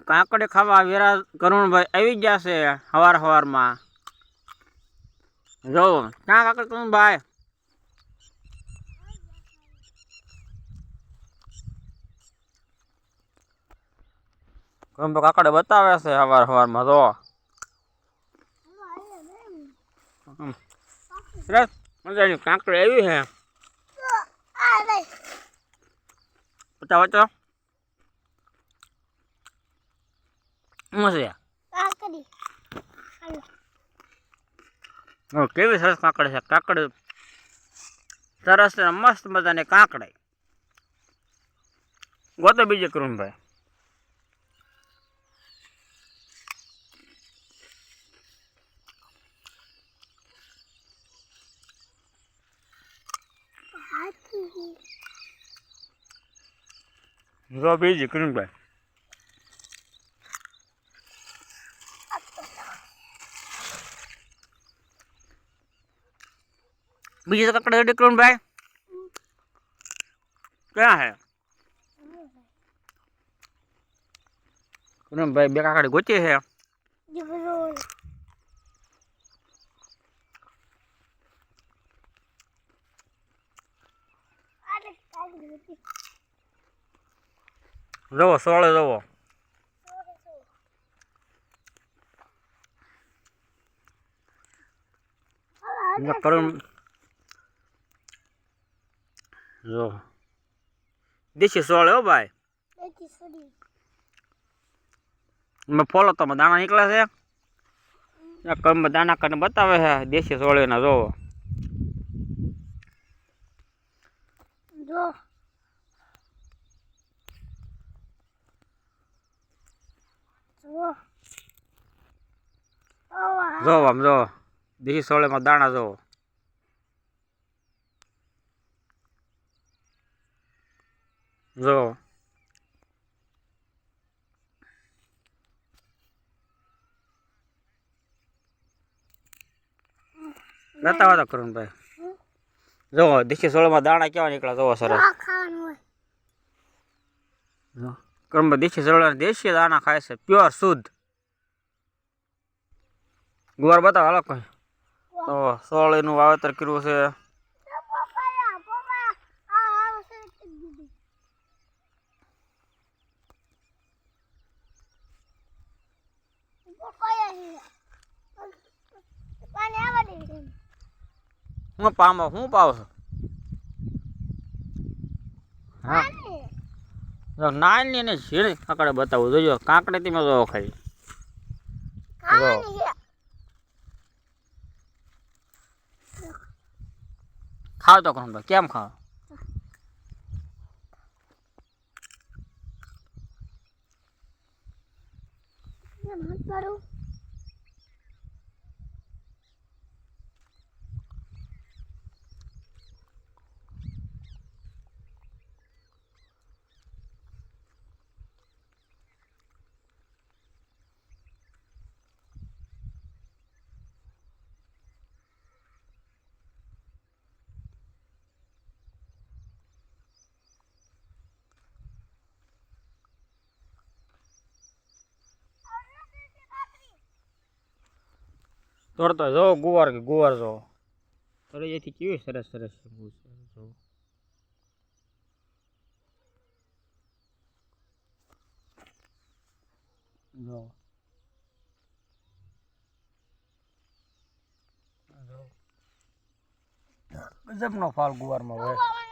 કાકડી ખાવા વેરા કરુણભાઈ આવી ગયા છે હવારમાં જો ક્યાં કાકડી કરુણભાઈ કાકડે બતાવે છે હવારમાં જો સરસ મજાની કાકડી આવી છે બતાવો તો કેવી સરસ કાકડી છે કાકડી સરસ મસ્ત મજાની કાકડી ગોતો બીજે કરુણભાઈ જો બીજી કરુણભાઈ બીજી તો કાકડી રેડી કરુણભાઈ ક્યાં હે કરુણભાઈ બે કાકડી ગોચી છે જવો સોળે જવો કરુણ જો દેશી સોળે હો ભાઈ મેં ફોલો તો દાણા નીકળે છે કમ દાણા કરીને બતાવે છે દેશી સોળે ના જોવો જો આમ જો દેશી સોળેમાં દાણા જોવો જો બતાવો તો કરુણભાઈ જો દેશી સોળમાં દાણા કેવા નીકળ્યા જોવો સરસ કરુણભાઈ દેશી સોળ દેશી દાણા ખાય છે પ્યોર શુદ્ધ ગુવાર બતાવો હાલો કઈ તો સોળીનું વાવેતર કર્યું છે હું પામો હું પાવ છું હા નાની ને ઝીણી કાકડે બતાવું જોજો કાકડે તમે જો ખાઈ ખાવ તો કોણ ભાઈ કેમ ખાવ તોડતો જો ગુવાર કે ગુવાર જો તોડે જેથી કેવી સરસ સરસ જો ગજબનો ફાલ ગુવારમાં હોય